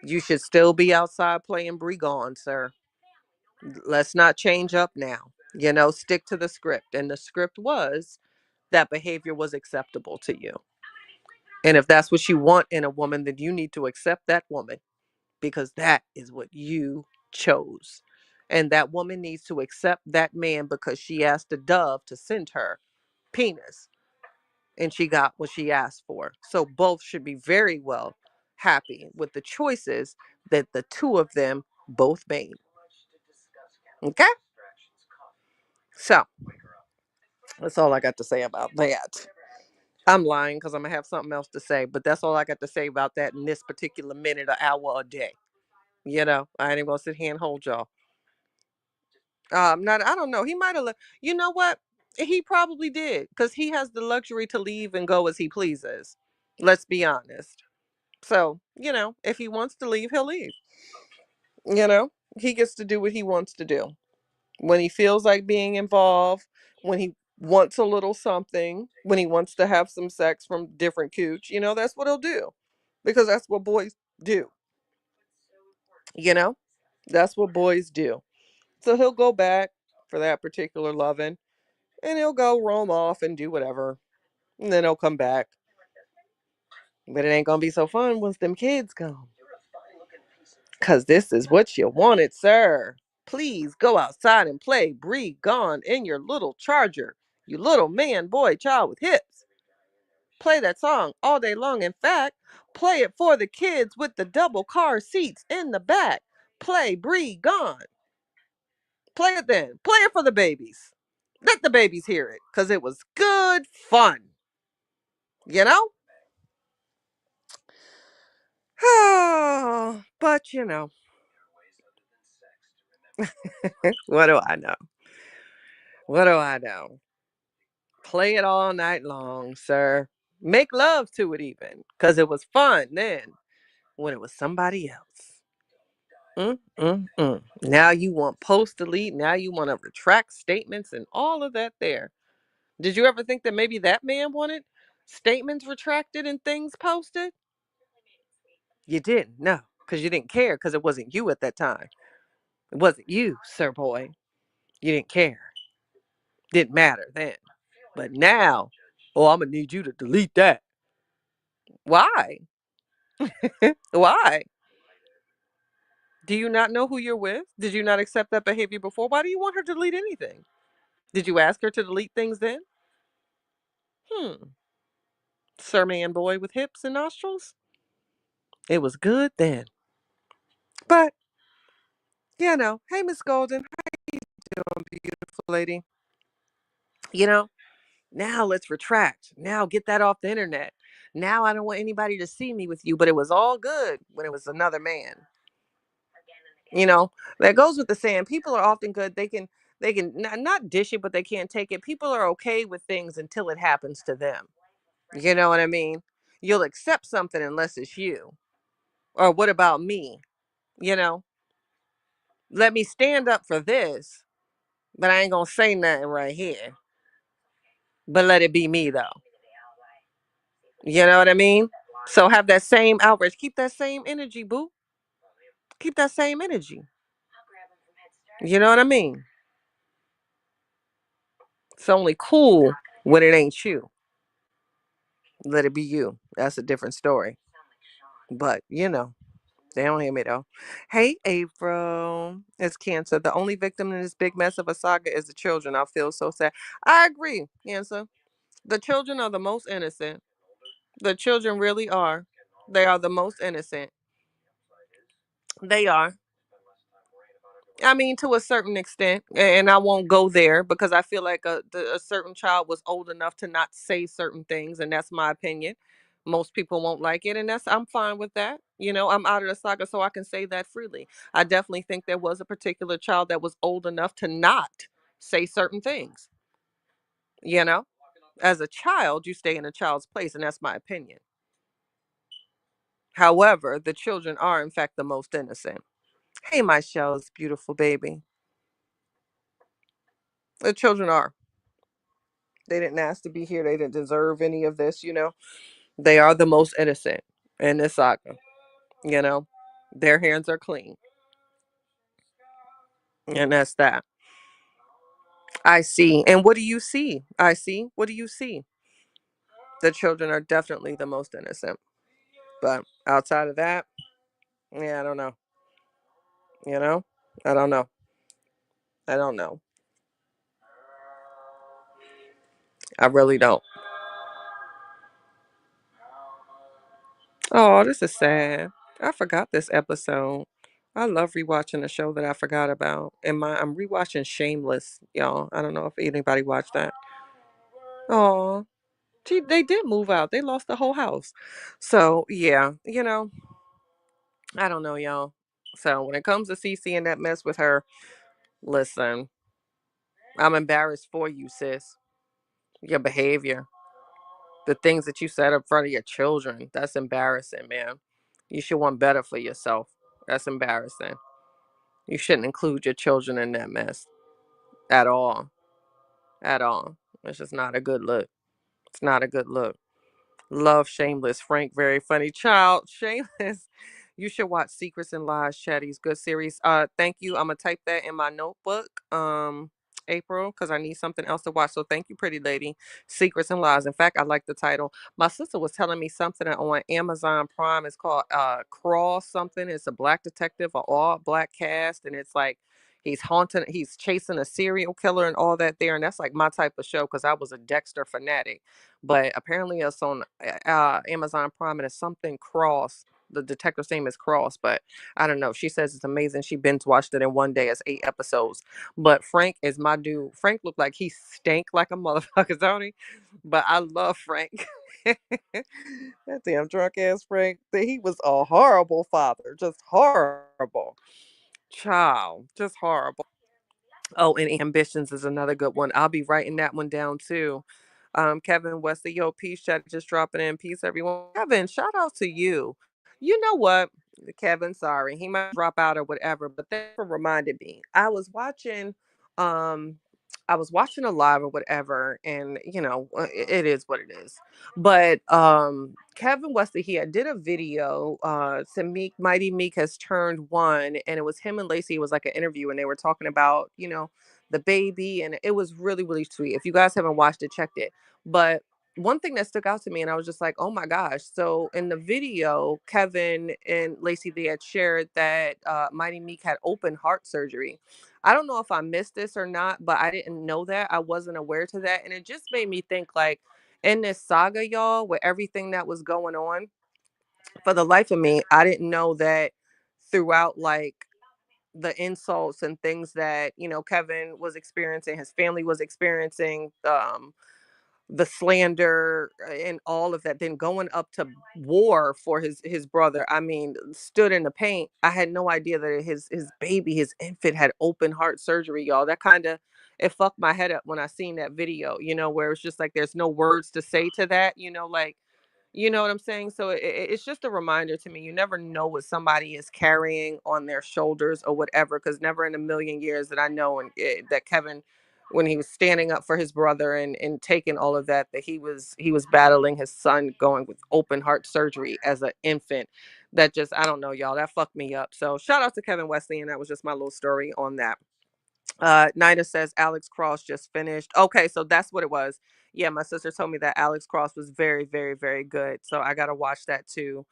You should still be outside playing Brie Gone, sir. Let's not change up now. You know, stick to the script. And the script was that behavior was acceptable to you. And if that's what you want in a woman, then you need to accept that woman because that is what you chose. And that woman needs to accept that man because she asked a dove to send her penis and she got what she asked for. So both should be very well happy with the choices that the two of them both made. Okay? So that's all I got to say about that. I'm lying because I'm going to have something else to say, but that's all I got to say about that in this particular minute or hour a day. You know, I ain't even going to sit here and hold y'all. Not, I don't know. He might have, you know what? He probably did because he has the luxury to leave and go as he pleases. Let's be honest. So, you know, if he wants to leave, he'll leave. You know, he gets to do what he wants to do. When he feels like being involved, when he wants a little something, when he wants to have some sex from different cooch, you know, that's what he'll do. Because that's what boys do. You know, that's what boys do. So he'll go back for that particular loving and he'll go roam off and do whatever. And then he'll come back. But it ain't gonna be so fun once them kids come. Cause this is what you wanted, sir. Please go outside and play Bree Gone in your little charger. You little man, boy, child with hips. Play that song all day long. In fact, play it for the kids with the double car seats in the back. Play Bree Gone. Play it then. Play it for the babies. Let the babies hear it. Cause it was good fun. You know? But you know, what do I know? What do I know? Play it all night long, sir. Make love to it even, because it was fun then when it was somebody else. Now you want post delete. Now you want to retract statements and all of that there. Did you ever think that maybe that man wanted statements retracted and things posted? You didn't, no, because you didn't care because it wasn't you at that time. It wasn't you, sir boy. You didn't care. Didn't matter then. But now, oh, I'm going to need you to delete that. Why? Why? Do you not know who you're with? Did you not accept that behavior before? Why do you want her to delete anything? Did you ask her to delete things then? Hmm. Sir man boy with hips and nostrils? It was good then. But, hey, Miss Golden, how you doing, beautiful lady? You know, now let's retract. Now get that off the internet. Now I don't want anybody to see me with you, but it was all good when it was another man. You know, that goes with the saying people are often good. They can not dish it, but they can't take it. People are okay with things until it happens to them. You know what I mean? You'll accept something unless it's you. Or what about me? You know, let me stand up for this, but I ain't gonna say nothing right here. But let it be me though. You know what I mean? So have that same outrage. Keep that same energy, boo. Keep that same energy. You know what I mean? It's only cool when it ain't you. Let it be you. That's a different story. But they don't hear me though. Hey, April. It's Cancer. The only victim in this big mess of a saga is the children. I feel so sad. I agree, Cancer. The children are the most innocent. The children really are. They are the most innocent. They are. I mean, to a certain extent, and I won't go there because I feel like a certain child was old enough to not say certain things, and that's my opinion. Most people won't like it, and I'm fine with that. I'm out of the saga, so I can say that freely. I definitely think there was a particular child that was old enough to not say certain things. You know, as a child, you stay in a child's place, and that's my opinion. However, the children are, in fact, the most innocent. Hey, my shell's beautiful baby. The children are. They didn't ask to be here. They didn't deserve any of this. They are the most innocent in this saga. You know, their hands are clean. And that's that. I see. And what do you see? I see. What do you see? The children are definitely the most innocent. But outside of that, yeah, I don't know. You know? I don't know. I don't know. I really don't. Oh, this is sad. I forgot this episode. I love rewatching a show that I forgot about. I'm rewatching Shameless, y'all. I don't know if anybody watched that. Oh, they did move out. They lost the whole house. So yeah, I don't know, y'all. So when it comes to Cece and that mess with her, listen, I'm embarrassed for you, sis. Your behavior, the things that you said in front of your children, that's embarrassing, man. You should want better for yourself. That's embarrassing. You shouldn't include your children in that mess at all. At all. It's just not a good look. It's not a good look. Love Shameless. Frank, very funny. Child, Shameless. You should watch Secrets and Lies, Chatty's good series. Thank you. I'm gonna type that in my notebook. April, because I need something else to watch. So thank you, pretty lady. Secrets and Lies. In fact, I like the title. My sister was telling me something on Amazon Prime. It's called Crawl something. It's a black detective, an all black cast, and it's like he's chasing a serial killer and all that there. And that's like my type of show because I was a Dexter fanatic. But apparently it's on Amazon Prime and it's something Cross. The detective's name is Cross, but I don't know. She says it's amazing. She binge watched it in one day. It's 8 episodes. But Frank is my dude. Frank looked like he stank like a motherfucker, don't he? But I love Frank. That damn drunk ass Frank. He was a horrible father. Just horrible. Child. Just horrible. Oh, and Ambitions is another good one. I'll be writing that one down too. Kevin Wesley, yo, peace chat, just dropping in. Peace, everyone. Kevin, shout out to you. You know what? Kevin, sorry. He might drop out or whatever, but that reminded me. Um I was watching a live or whatever, and it is what it is. But Kevin Wesley, he had did a video, to Meek, Mighty Meek has turned one, and it was him and Lacey. It was like an interview, and they were talking about, the baby, and it was really, really sweet. If you guys haven't watched it, check it. But one thing that stuck out to me, and I was just like, oh my gosh. So in the video, Kevin and Lacey, they had shared that Mighty Meek had open heart surgery. I don't know if I missed this or not, but I didn't know that. I wasn't aware to that. And it just made me think, like, in this saga, y'all, with everything that was going on, for the life of me, I didn't know that throughout, like, the insults and things that, Kevin was experiencing, his family was experiencing, the slander, and all of that, then going up to war for his brother. I mean, stood in the paint. I had no idea that his baby, his infant, had open heart surgery, y'all. That kind of, it fucked my head up when I seen that video, where it's just like there's no words to say to that, like, you know what I'm saying? So it's just a reminder to me. You never know what somebody is carrying on their shoulders or whatever, because never in a million years that I know, and that Kevin, when he was standing up for his brother and taking all of that, that he was battling his son going with open heart surgery as an infant. That just, I don't know, y'all. That fucked me up. So shout out to Kevin Wesley, and that was just my little story on that. Nida says Alex Cross just finished. Okay, so that's what it was. Yeah, my sister told me that Alex Cross was very, very, very good. So I gotta watch that too.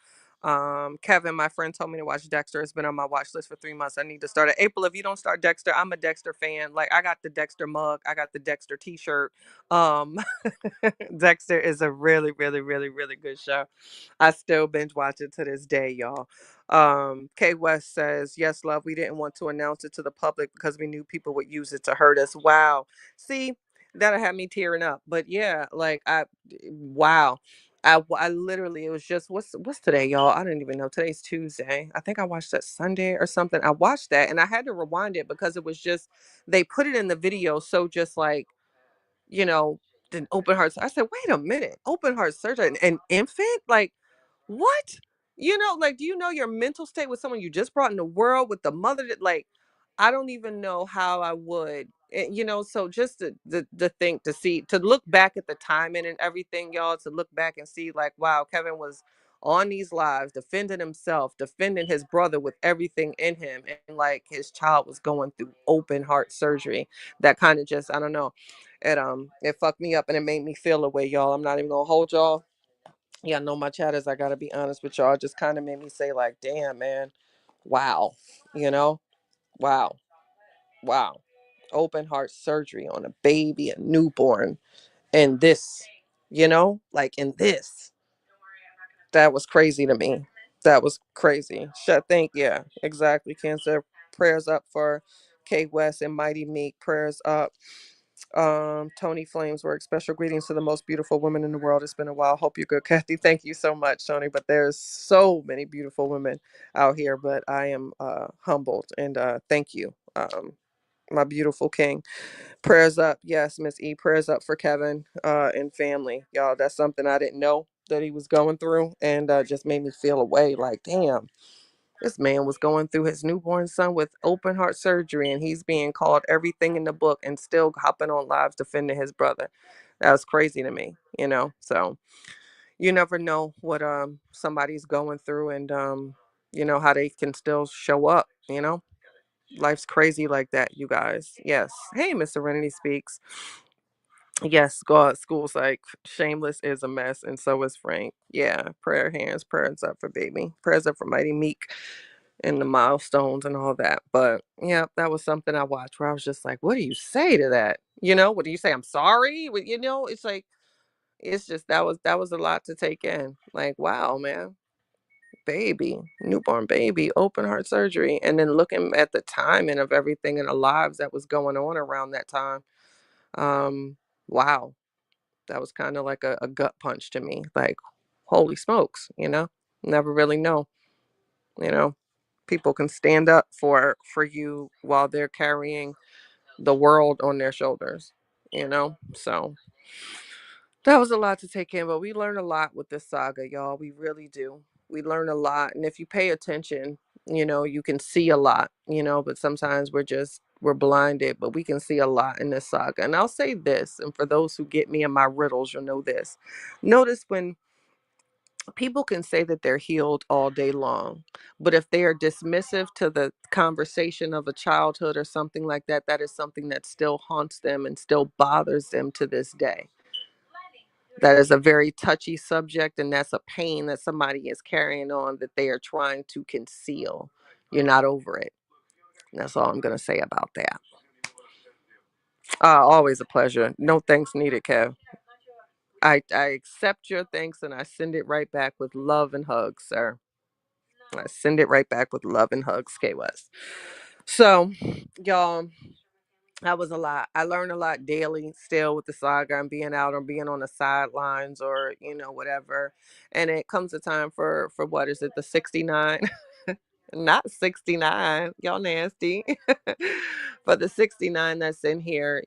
Kevin, my friend, told me to watch Dexter. It's been on my watch list for 3 months. I need to start it. April, if you don't start Dexter, I'm a Dexter fan. Like, I got the Dexter mug, I got the Dexter t-shirt. Um Dexter is a really, really, really, really good show. I still binge watch it to this day, y'all. K West says, yes, love, we didn't want to announce it to the public because we knew people would use it to hurt us. Wow. See, that'll have me tearing up. But yeah, like, wow. I literally, it was just, what's today, y'all? I don't even know. Today's Tuesday. I think I watched that Sunday or something. I watched that and I had to rewind it because it was just, they put it in the video. So just like, you know, an open heart. I said, wait a minute, open heart surgery, an infant? Like, what? Like, do you know your mental state with someone you just brought in the world, with the mother that, like, I don't even know how I would. So just the think, to see, to look back at the timing and everything, y'all, to look back and see, like, wow, Kevin was on these lives defending himself, defending his brother with everything in him, and like his child was going through open heart surgery. That kind of just, I don't know, it fucked me up and it made me feel away, y'all. I'm not even gonna hold y'all. Yeah, I know my chatters, I gotta be honest with y'all. It just kind of made me say, like, damn, man, wow, you know, wow, wow. Open heart surgery on a baby, a newborn, and this, like, in this. That was crazy to me. That was crazy. Think, yeah, exactly. Cancer, prayers up for K West and Mighty Meek. Prayers up. Tony Flames work. Special greetings to the most beautiful women in the world. It's been a while. Hope you're good, Kathy. Thank you so much, Tony. But there's so many beautiful women out here. But I am humbled, and thank you, my beautiful king. Prayers up, yes, Miss E. Prayers up for Kevin and family, y'all. That's something I didn't know that he was going through, and just made me feel away. Like, damn, this man was going through his newborn son with open heart surgery, and he's being called everything in the book and still hopping on lives defending his brother. That was crazy to me. So you never know what somebody's going through, and how they can still show up. Life's crazy like that, you guys. Yes. Hey, Miss Serenity speaks. Yes, God, school's like, Shameless is a mess, and so is Frank. Yeah, prayer hands, prayers up for baby, prayers up for Mighty Meek, and the milestones and all that. But yeah, that was something I watched where I was just like, what do you say to that? What do you say? I'm sorry. It's like, it's just, that was a lot to take in. Like, wow, man, baby, newborn baby, open heart surgery, and then looking at the timing of everything in the lives that was going on around that time. Wow, that was kind of like a gut punch to me. Like, holy smokes, never really know, you know, people can stand up for you while they're carrying the world on their shoulders. So that was a lot to take in, but we learned a lot with this saga, y'all. We really do. We learn a lot. And if you pay attention, you can see a lot, but sometimes we're blinded, but we can see a lot in this saga. And I'll say this, and for those who get me in my riddles, you'll know this. Notice when people can say that they're healed all day long, but if they are dismissive to the conversation of a childhood or something like that, that is something that still haunts them and still bothers them to this day. That is a very touchy subject, and that's a pain that somebody is carrying on that they are trying to conceal. You're not over it. That's all I'm going to say about that. Always a pleasure. No thanks needed, Kev. I accept your thanks and I send it right back with love and hugs, sir. I send it right back with love and hugs, K West. So, y'all, that was a lot. I learn a lot daily still with the saga. I'm being out or being on the sidelines or, whatever. And it comes a time for what is it, the 69? Not 69, y'all nasty. But the 69 that's in here,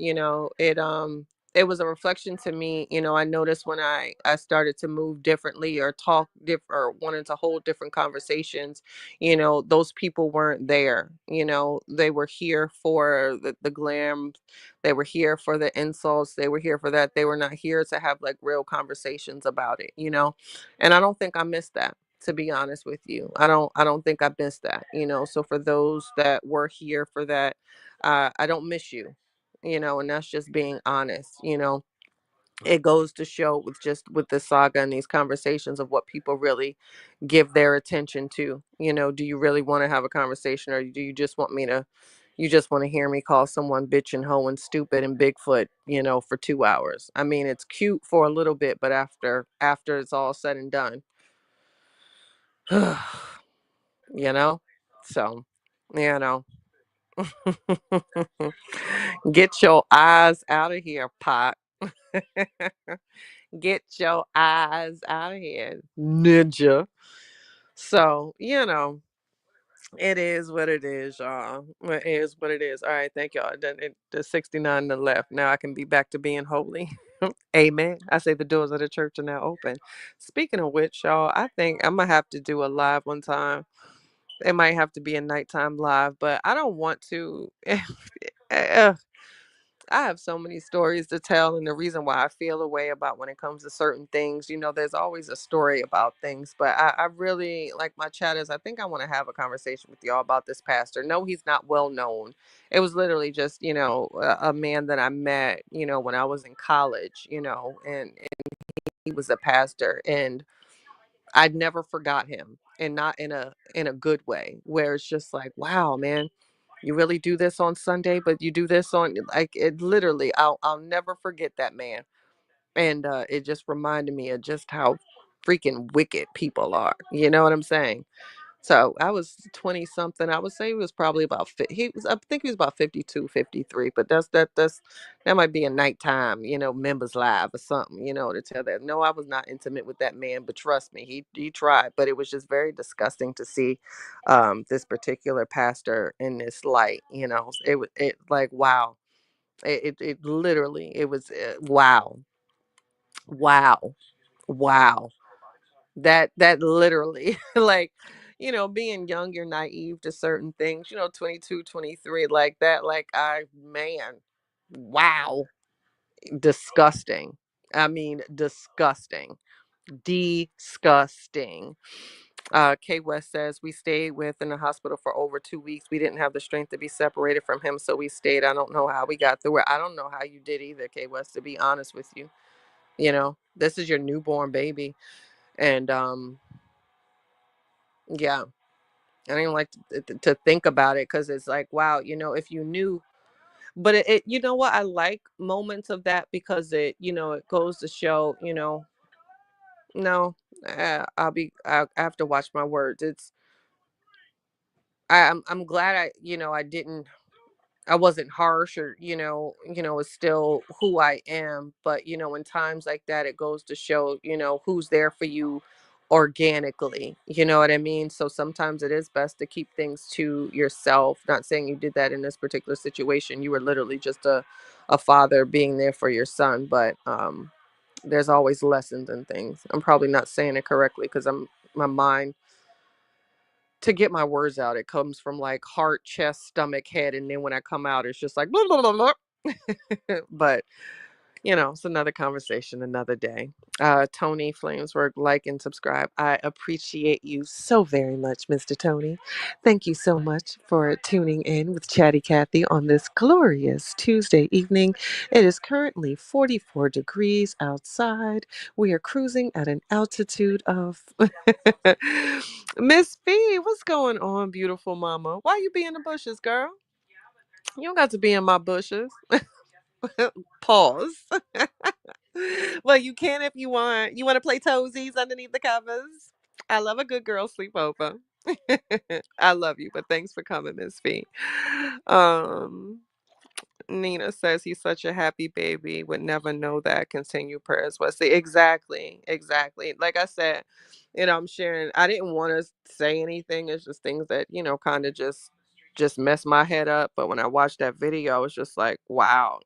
it was a reflection to me. I noticed when I started to move differently or talk different or wanted to hold different conversations, those people weren't there. They were here for the glam. They were here for the insults. They were here for that. They were not here to have like real conversations about it. And I don't think I missed that, to be honest with you. I don't think I missed that. So for those that were here for that, I don't miss you. And that's just being honest. It goes to show with the saga and these conversations of what people really give their attention to. Do you really want to have a conversation, or do you just want me to you just want to hear me call someone bitch and hoe and stupid and Bigfoot, for 2 hours? I mean, it's cute for a little bit, but after it's all said and done, you know? So, you know, get your eyes out of here, Pot. Get your eyes out of here, ninja. So, it is what it is, y'all. It is what it is. All right, thank y'all. The 69 to left. Now I can be back to being holy. Amen. I say the doors of the church are now open. Speaking of which, y'all, I think I'm gonna have to do a live one time. It might have to be a nighttime live, but I don't want to. Ugh, I have so many stories to tell, and the reason why I feel a way about when it comes to certain things, there's always a story about things. But I really like my chat is. I think I want to have a conversation with y'all about this pastor. No, he's not well known. It was literally just, a man that I met, when I was in college, and he was a pastor, and I'd never forgot him, and not in a good way, where it's just like, wow, man, you really do this on Sunday, but you do this on, like, it literally, I'll never forget that man. And it just reminded me of just how freaking wicked people are. You know what I'm saying? So I was 20 something. I would say he was probably about I think he was about 52, 53. But that might be a nighttime, members live or something, to tell that. No, I was not intimate with that man, but trust me, he tried. But it was just very disgusting to see this particular pastor in this light. It like, wow. It literally, it was wow. Wow. Wow. That literally, like, being young, you're naive to certain things, 22, 23, like that, like, man, wow, disgusting. I mean, disgusting. Disgusting. K West says, we stayed with in the hospital for over 2 weeks. We didn't have the strength to be separated from him, so we stayed. I don't know how we got through it. I don't know how you did either, K West, to be honest with you. This is your newborn baby. And yeah, I didn't like to think about it, because it's like, wow, if you knew. But you know what, I like moments of that, because it goes to show, no, I have to watch my words. I'm glad I wasn't harsh, or it's still who I am. But in times like that, it goes to show, who's there for you organically. You know what I mean? So sometimes it is best to keep things to yourself. Not saying you did that in this particular situation. You were literally just a father being there for your son. But there's always lessons and things. I'm probably not saying it correctly, because my mind to get my words out. It comes from like heart, chest, stomach, head, and then when I come out, it's just like blah, blah, blah, blah. But it's another conversation, another day. Tony Flameswork, like and subscribe. I appreciate you so very much, Mr. Tony. Thank you so much for tuning in with Chatty Cathy on this glorious Tuesday evening. It is currently 44 degrees outside. We are cruising at an altitude of Miss Fee. What's going on, beautiful mama? Why you be in the bushes, girl? You don't got to be in my bushes. Pause. Well, you can if you want. You want to play toesies underneath the covers? I love a good girl sleepover. I love you, but thanks for coming, Miss Fee. Um, Nina says he's such a happy baby, would never know that. Continue prayers, Wesley. Exactly, exactly. Like I said, I'm sharing. I didn't want to say anything. It's just things that kind of just mess my head up. But when I watched that video, I was just like, wow,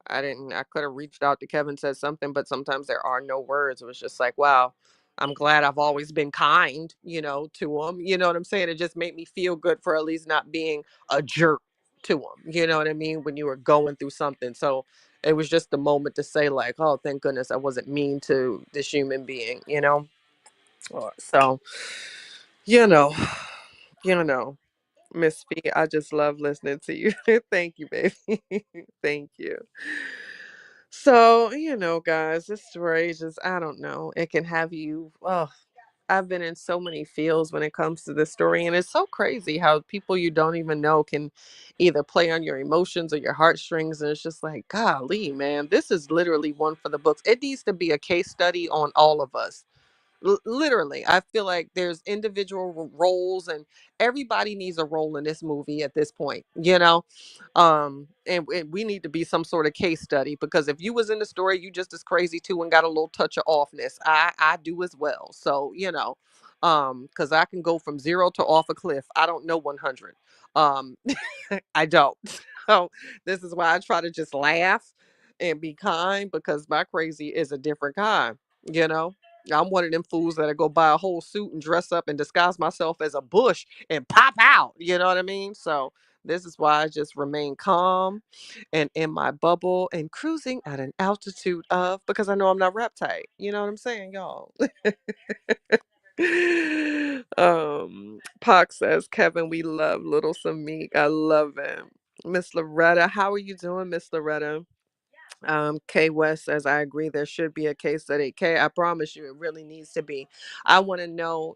I could have reached out to Kevin, said something, but sometimes there are no words. It was just like, wow, I'm glad I've always been kind, to him. You know what I'm saying? It just made me feel good for at least not being a jerk to him. You know what I mean? When you were going through something. So it was just a moment to say, like, oh, thank goodness I wasn't mean to this human being. So, you know, you know, Miss Fee, I just love listening to you. Thank you, baby. Thank you. So, guys, this story just, I don't know. It can have you, oh, I've been in so many feels when it comes to this story. And it's so crazy how people you don't even know can either play on your emotions or your heartstrings. And it's just like, golly, man, this is literally one for the books. It needs to be a case study on all of us. Literally, I feel like there's individual roles and everybody needs a role in this movie at this point. And we need to be some sort of case study, because if you was in the story, you just as crazy too and got a little touch of offness. I do as well. So because I can go from zero to off a cliff. I don't know 100. um I don't. So this is why I try to just laugh and be kind, because my crazy is a different kind. you know I'm one of them fools that'll go buy a whole suit and dress up and disguise myself as a bush and pop out. You know what I mean? So this is why I just remain calm and in my bubble and cruising at an altitude of, because I know I'm not reptile. You know what I'm saying, y'all? Pac says, Kevin, we love little Samik. I love him. Miss Loretta, how are you doing, Miss Loretta? K West says, I agree. There should be a case study. K, I promise you, it really needs to be. I want to know,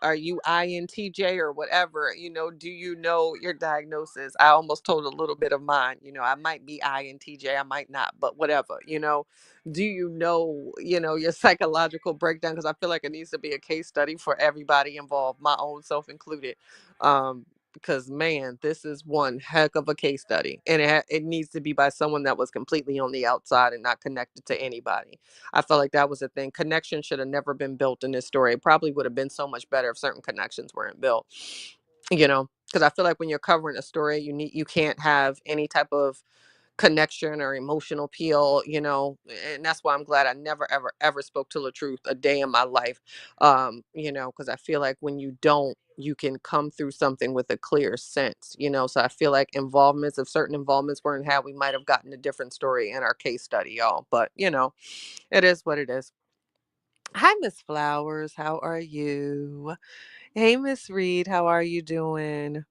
are you INTJ or whatever? Do you know your diagnosis? I almost told a little bit of mine. I might be INTJ, I might not, but whatever. Do your psychological breakdown? Because I feel like it needs to be a case study for everybody involved, my own self included. Because man, this is one heck of a case study, and it needs to be by someone that was completely on the outside and not connected to anybody. I felt like that was a thing. Connection should have never been built in this story. It probably would have been so much better if certain connections weren't built. Because I feel like when you're covering a story, you can't have any type of connection or emotional appeal, and that's why I'm glad I never ever ever spoke to the truth a day in my life. Because I feel like when you don't, you can come through something with a clear sense. So I feel like involvements, if certain involvements weren't had, we might have gotten a different story in our case study, y'all. But it is what it is. Hi, Miss Flowers, how are you? Hey, Miss Reed, how are you doing?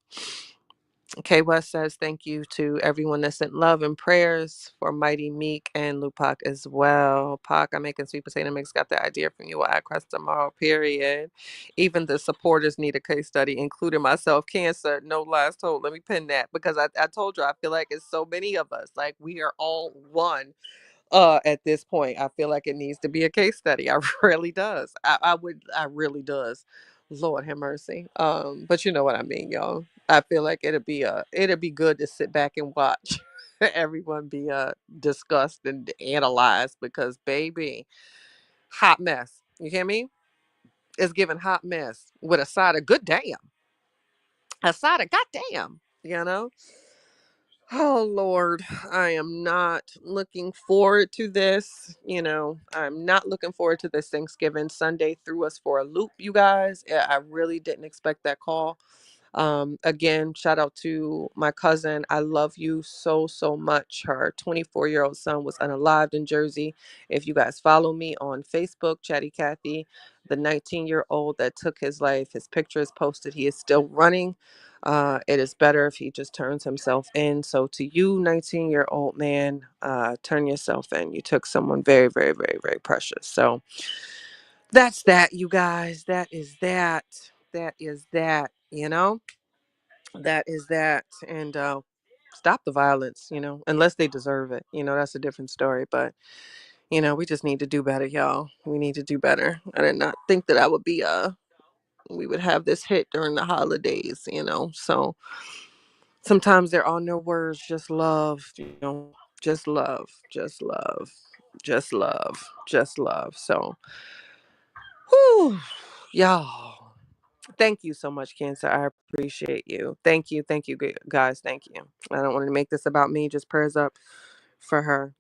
K West says, thank you to everyone that sent love and prayers for Mighty Meek and Lupac as well. Pac, I'm making sweet potato mix. Got the idea from you. I crust tomorrow, period. Even the supporters need a case study, including myself. Cancer, no lies told. Let me pin that, because I told you, I feel like it's so many of us. Like, we are all one at this point. I feel like it needs to be a case study. I really does. I really does. Lord have mercy. But you know what I mean, y'all. I feel like it'd be good to sit back and watch everyone be discussed and analyzed, because baby, hot mess. You hear me? It's giving hot mess with a side of good damn. A side of goddamn, you know? Oh Lord, I am not looking forward to this. I'm not looking forward to this Thanksgiving. Sunday threw us for a loop, you guys. I really didn't expect that call. Again, shout out to my cousin. I love you so, so much. Her 24-year-old son was unalived in Jersey. If you guys follow me on Facebook, Chatty Cathy, the 19-year-old that took his life, his picture is posted. He is still running. It is better if he just turns himself in. So to you, 19-year-old man, turn yourself in. You took someone very, very, very, very precious. So that's that, you guys. That is that. That is that, that is that. And stop the violence, unless they deserve it. That's a different story. But, we just need to do better, y'all. We need to do better. I did not think that I would be, we would have this hit during the holidays. So sometimes there are no words, just love, just love, just love, just love, just love. So, whew, y'all. Thank you so much, Cancer. I appreciate you. Thank you, guys. Thank you. I don't want to make this about me. Just prayers up for her.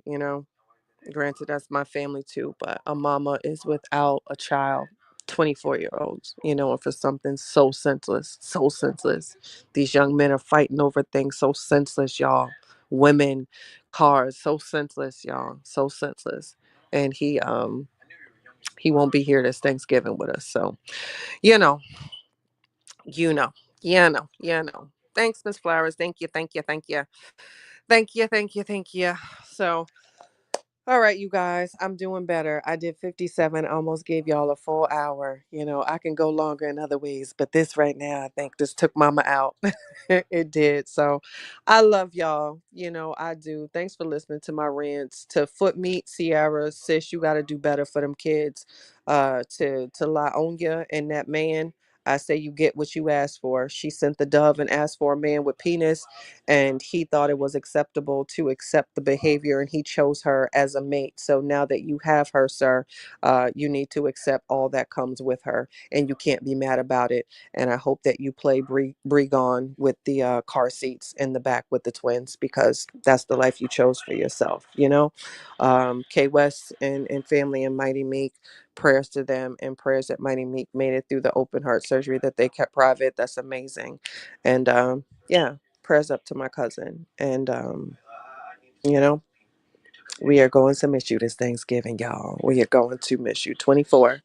Granted, that's my family too, but a mama is without a child, 24-year-olds, and for something so senseless, so senseless. These young men are fighting over things so senseless, y'all. Women, cars, so senseless, y'all. So senseless. And he won't be here this Thanksgiving with us. So, you know, you know, Thanks, Miss Flowers. Thank you, thank you, thank you. Thank you, thank you, thank you. So all right, you guys, I'm doing better. I did 57, almost gave y'all a full hour. I can go longer in other ways, but this right now, I think this took mama out. It did. So I love y'all. I do. Thanks for listening to my rants. To Foot Meat, Sierra, sis, you got to do better for them kids. To Laonya and that man, I say you get what you asked for. She sent the dove and asked for a man with penis, and he thought it was acceptable to accept the behavior, and he chose her as a mate. So now that you have her, sir, you need to accept all that comes with her, and you can't be mad about it. And I hope that you play Brie Gone with the car seats in the back with the twins, because that's the life you chose for yourself. K West and family and Mighty Meek, prayers to them, and prayers that Mighty Meek made it through the open heart surgery that they kept private. That's amazing. And yeah, prayers up to my cousin. And you know we are going to miss you this Thanksgiving, y'all. We are going to miss you. 24,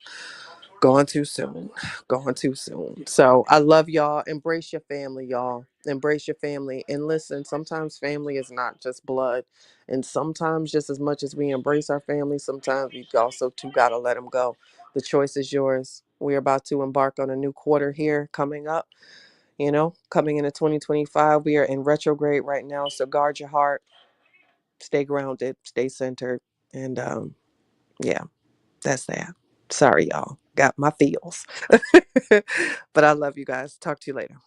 going too soon, going too soon. So I love y'all. Embrace your family, y'all. Embrace your family. And listen, sometimes family is not just blood. And sometimes, just as much as we embrace our family, sometimes we also too gotta let them go. The choice is yours. We're about to embark on a new quarter here coming up. Coming into 2025, we are in retrograde right now. So guard your heart, stay grounded, stay centered. And yeah, that's that. Sorry, y'all. Got my feels. But I love you guys. Talk to you later.